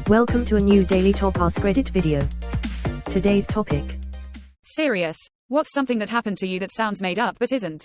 Welcome to a new daily top AskReddit video. Today's topic. Serious. What's something that happened to you that sounds made up but isn't?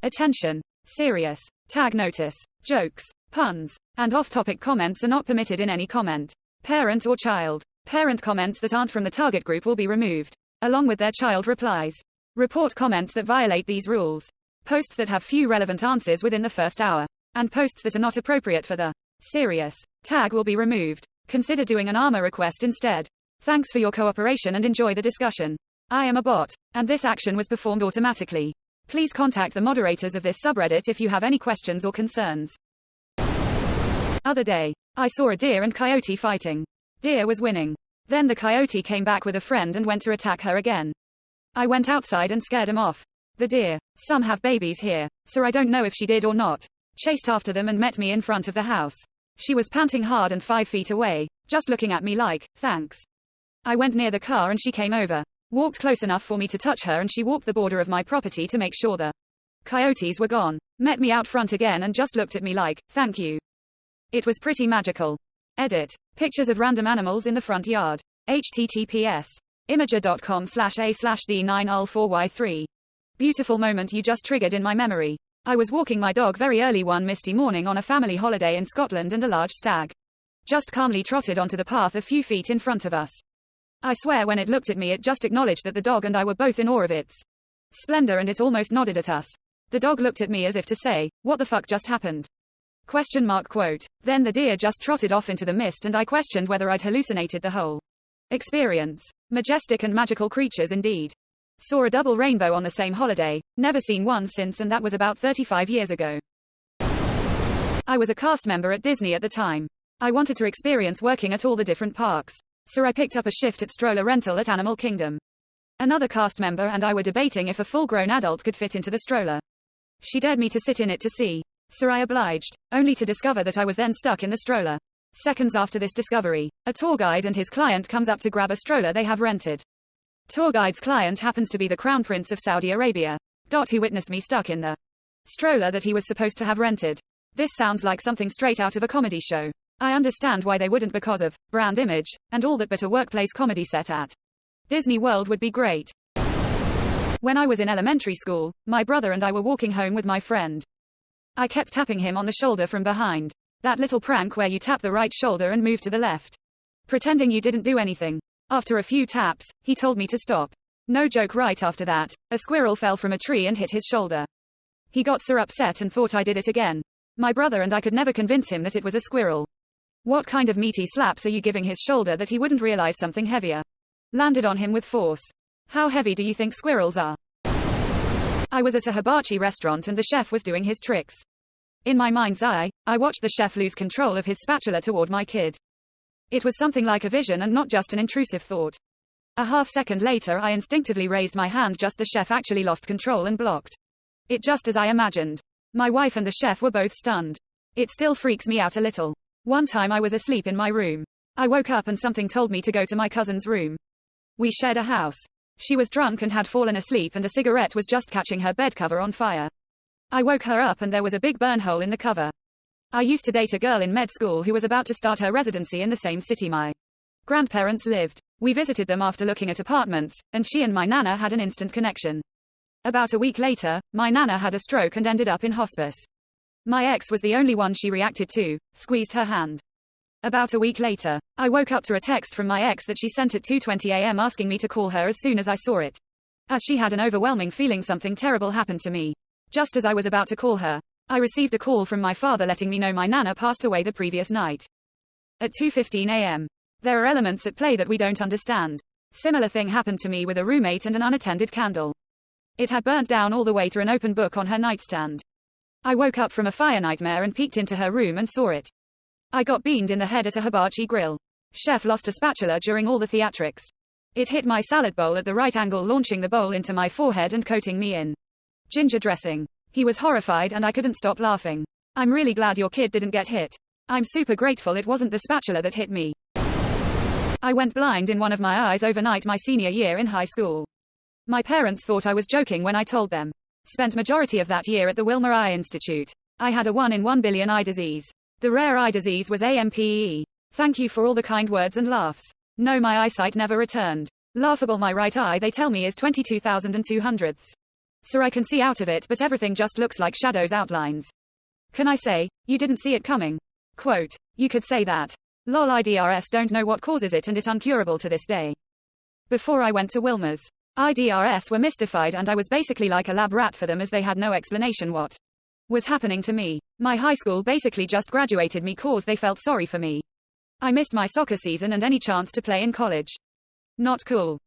Attention. Serious. Tag notice. Jokes, puns, and off-topic comments are not permitted in any comment. Parent or child. Parent comments that aren't from the target group will be removed, along with their child replies. Report comments that violate these rules. Posts that have few relevant answers within the first hour. And posts that are not appropriate for the serious tag will be removed. Consider doing an ARMA request instead. Thanks for your cooperation and enjoy the discussion. I am a bot, and this action was performed automatically. Please contact the moderators of this subreddit if you have any questions or concerns. Other day, I saw a deer and coyote fighting. Deer was winning. Then the coyote came back with a friend and went to attack her again. I went outside and scared him off. The deer, some have babies here, so I don't know if she did or not, chased after them and met me in front of the house. She was panting hard and 5 feet away, just looking at me like, thanks. I went near the car and she came over, walked close enough for me to touch her, and she walked the border of my property to make sure the coyotes were gone, met me out front again and just looked at me like, thank you. It was pretty magical. Edit. Pictures of random animals in the front yard. https. imager.com/a/d9ul4y3. Beautiful moment you just triggered in my memory. I was walking my dog very early one misty morning on a family holiday in Scotland, and a large stag just calmly trotted onto the path a few feet in front of us. I swear when it looked at me it just acknowledged that the dog and I were both in awe of its splendor, and it almost nodded at us. The dog looked at me as if to say, what the fuck just happened? ? Quote. Then the deer just trotted off into the mist and I questioned whether I'd hallucinated the whole experience. Majestic and magical creatures indeed. Saw a double rainbow on the same holiday, never seen one since, and that was about 35 years ago. I was a cast member at Disney at the time. I wanted to experience working at all the different parks, so I picked up a shift at stroller rental at Animal Kingdom. Another cast member and I were debating if a full-grown adult could fit into the stroller. She dared me to sit in it to see, so I obliged, only to discover that I was then stuck in the stroller. Seconds after this discovery, a tour guide and his client comes up to grab a stroller they have rented. Tour guide's client happens to be the Crown Prince of Saudi Arabia, who witnessed me stuck in the stroller that he was supposed to have rented. This sounds like something straight out of a comedy show. I understand why they wouldn't, because of brand image and all that, but a workplace comedy set at Disney World would be great. When I was in elementary school, my brother and I were walking home with my friend. I kept tapping him on the shoulder from behind. That little prank where you tap the right shoulder and move to the left, pretending you didn't do anything. After a few taps, he told me to stop. No joke, right after that, a squirrel fell from a tree and hit his shoulder. He got so upset and thought I did it again. My brother and I could never convince him that it was a squirrel. What kind of meaty slaps are you giving his shoulder that he wouldn't realize something heavier landed on him with force? How heavy do you think squirrels are? I was at a hibachi restaurant and the chef was doing his tricks. In my mind's eye, I watched the chef lose control of his spatula toward my kid. It was something like a vision and not just an intrusive thought. A half-second later I instinctively raised my hand, just the chef actually lost control and blocked it just as I imagined. My wife and the chef were both stunned. It still freaks me out a little. One time I was asleep in my room. I woke up and something told me to go to my cousin's room. We shared a house. She was drunk and had fallen asleep, and a cigarette was just catching her bed cover on fire. I woke her up and there was a big burn hole in the cover. I used to date a girl in med school who was about to start her residency in the same city my grandparents lived. We visited them after looking at apartments, and she and my nana had an instant connection. About a week later, my nana had a stroke and ended up in hospice. My ex was the only one she reacted to, squeezed her hand. About a week later, I woke up to a text from my ex that she sent at 2:20 a.m. asking me to call her as soon as I saw it, as she had an overwhelming feeling something terrible happened to me. Just as I was about to call her, I received a call from my father letting me know my nana passed away the previous night. At 2:15 a.m. There are elements at play that we don't understand. Similar thing happened to me with a roommate and an unattended candle. It had burnt down all the way to an open book on her nightstand. I woke up from a fire nightmare and peeked into her room and saw it. I got beamed in the head at a hibachi grill. Chef lost a spatula during all the theatrics. It hit my salad bowl at the right angle, launching the bowl into my forehead and coating me in ginger dressing. He was horrified and I couldn't stop laughing. I'm really glad your kid didn't get hit. I'm super grateful it wasn't the spatula that hit me. I went blind in one of my eyes overnight my senior year in high school. My parents thought I was joking when I told them. Spent majority of that year at the Wilmer Eye Institute. I had a 1 in 1 billion eye disease. The rare eye disease was AMPE. Thank you for all the kind words and laughs. No, my eyesight never returned. Laughable, my right eye they tell me is 22,200. So I can see out of it, but everything just looks like shadows, outlines. Can I say, you didn't see it coming? Quote, you could say that. Lol, IDRS don't know what causes it and it uncurable to this day. Before I went to Wilmer's, IDRS were mystified and I was basically like a lab rat for them as they had no explanation what was happening to me. My high school basically just graduated me cause they felt sorry for me. I missed my soccer season and any chance to play in college. Not cool.